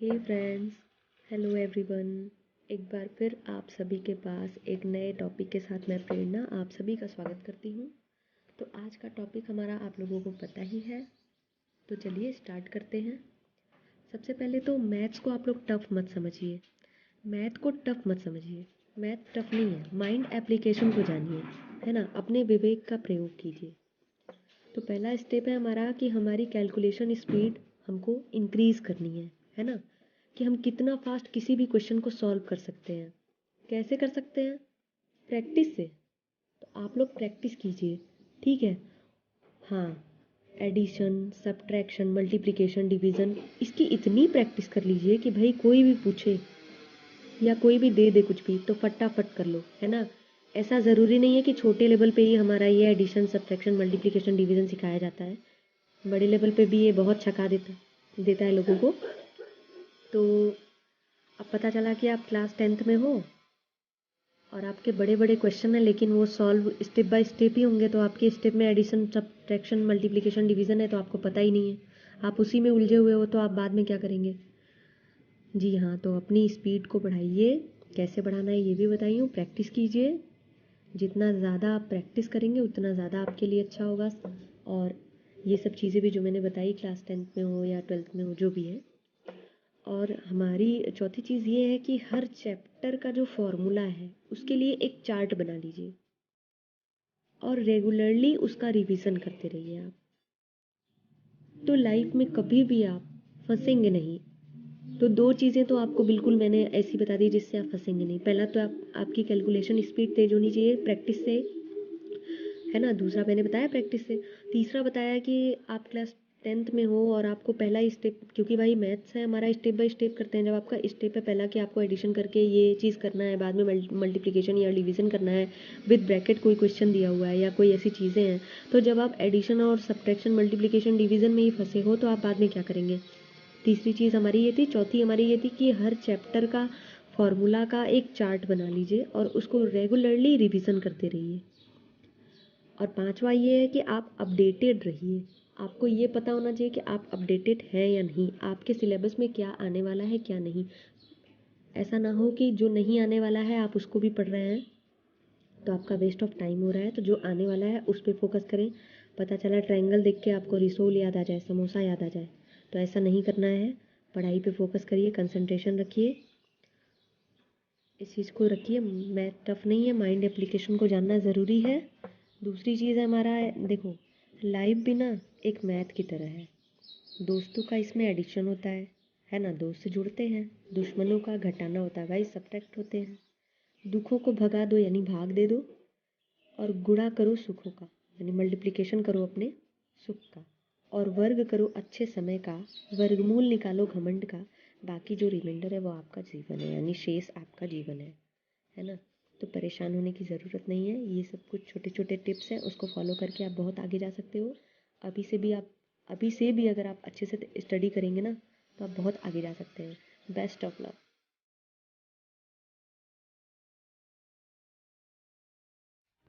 हे friends, hello everyone. एक बार फिर आप सभी के पास एक नए टॉपिक के साथ मैं प्रेरणा आप सभी का स्वागत करती हूँ। तो आज का टॉपिक हमारा आप लोगों को पता ही है, तो चलिए स्टार्ट करते हैं। सबसे पहले तो मैथ्स को आप लोग टफ मत समझिए। मैथ को टफ मत समझिए, मैथ टफ नहीं है, माइंड एप्लीकेशन को जानिए, है ना। अपने विवेक का प्रयोग कीजिए। तो पहला स्टेप है हमारा कि हमारी कैलकुलेशन स्पीड हमको इंक्रीज़ करनी है ना। कि हम कितना फास्ट किसी भी क्वेश्चन को सॉल्व कर सकते हैं। कैसे कर सकते हैं? प्रैक्टिस से। तो आप लोग प्रैक्टिस कीजिए, ठीक है। हाँ, एडिशन, सब्ट्रैक्शन, मल्टीप्लिकेशन, डिवीज़न, इसकी इतनी प्रैक्टिस कर लीजिए कि भाई कोई भी पूछे या कोई भी दे दे कुछ भी तो फटाफट कर लो, है ना। ऐसा ज़रूरी नहीं है कि छोटे लेवल पे ही हमारा ये एडिशन, सब्ट्रैक्शन, मल्टीप्लिकेशन, डिवीज़न सिखाया जाता है। बड़े लेवल पे भी ये बहुत छका देता है लोगों को। तो अब पता चला कि आप क्लास 10th में हो और आपके बड़े बड़े क्वेश्चन हैं, लेकिन वो सॉल्व स्टेप बाय स्टेप ही होंगे। तो आपके स्टेप में एडिशन, सब्ट्रैक्शन, मल्टीप्लिकेशन, डिवीज़न है तो आपको पता ही नहीं है, आप उसी में उलझे हुए हो, तो आप बाद में क्या करेंगे? जी हाँ, तो अपनी स्पीड को बढ़ाइए। कैसे बढ़ाना है ये भी बताई हूँ, प्रैक्टिस कीजिए। जितना ज़्यादा आप प्रैक्टिस करेंगे उतना ज़्यादा आपके लिए अच्छा होगा। और ये सब चीज़ें भी जो मैंने बताई, क्लास 10th में हो या 12th में हो, जो भी है। और हमारी चौथी चीज़ ये है कि हर चैप्टर का जो फॉर्मूला है उसके लिए एक चार्ट बना लीजिए और रेगुलरली उसका रिवीजन करते रहिए आप। तो लाइफ में कभी भी आप फंसेंगे नहीं। तो दो चीज़ें तो आपको बिल्कुल मैंने ऐसी बता दी जिससे आप फंसेंगे नहीं। पहला तो आपकी कैलकुलेशन स्पीड तेज होनी चाहिए प्रैक्टिस से, है ना। दूसरा मैंने बताया प्रैक्टिस से। तीसरा बताया कि आप क्लास 10th में हो और आपको पहला स्टेप, क्योंकि भाई मैथ्स है हमारा, स्टेप बाय स्टेप करते हैं। जब आपका स्टेप है पहला कि आपको एडिशन करके ये चीज़ करना है, बाद में मल्टीप्लिकेशन या डिवीज़न करना है, विद ब्रैकेट कोई क्वेश्चन दिया हुआ है या कोई ऐसी चीज़ें हैं, तो जब आप एडिशन और सब्ट्रैक्शन, मल्टीप्लिकेशन, डिवीज़न में ही फंसे हो तो आप बाद में क्या करेंगे? तीसरी चीज़ हमारी ये थी। चौथी हमारी ये थी कि हर चैप्टर का फॉर्मूला का एक चार्ट बना लीजिए और उसको रेगुलरली रिवीजन करते रहिए। और पांचवा ये है कि आप अपडेटेड रहिए। आपको ये पता होना चाहिए कि आप अपडेटेड हैं या नहीं, आपके सिलेबस में क्या आने वाला है क्या नहीं। ऐसा ना हो कि जो नहीं आने वाला है आप उसको भी पढ़ रहे हैं तो आपका वेस्ट ऑफ टाइम हो रहा है। तो जो आने वाला है उस पर फोकस करें। पता चला ट्रायंगल देख के आपको रिसोल याद आ जाए, समोसा याद आ जाए, तो ऐसा नहीं करना है। पढ़ाई पे फोकस करिए, कंसंट्रेशन रखिए, इस चीज़ को रखिए। मैथ टफ नहीं है, माइंड एप्लीकेशन को जानना ज़रूरी है। दूसरी चीज़ है हमारा, देखो, लाइफ भी ना एक मैथ की तरह है। दोस्तों का इसमें एडिशन होता है ना, दोस्त जुड़ते हैं। दुश्मनों का घटाना होता है भाई, सब्ट्रैक्ट होते हैं। दुखों को भगा दो यानी भाग दे दो, और गुणा करो सुखों का यानी मल्टीप्लिकेशन करो अपने सुख का, और वर्ग करो अच्छे समय का, वर्गमूल निकालो घमंड का। बाकी जो रिमाइंडर है वो आपका जीवन है, यानी शेष आपका जीवन है ना। तो परेशान होने की ज़रूरत नहीं है। ये सब कुछ छोटे छोटे टिप्स हैं, उसको फॉलो करके आप बहुत आगे जा सकते हो। अभी से भी अगर आप अच्छे से स्टडी करेंगे ना तो आप बहुत आगे जा सकते हैं। Best of luck.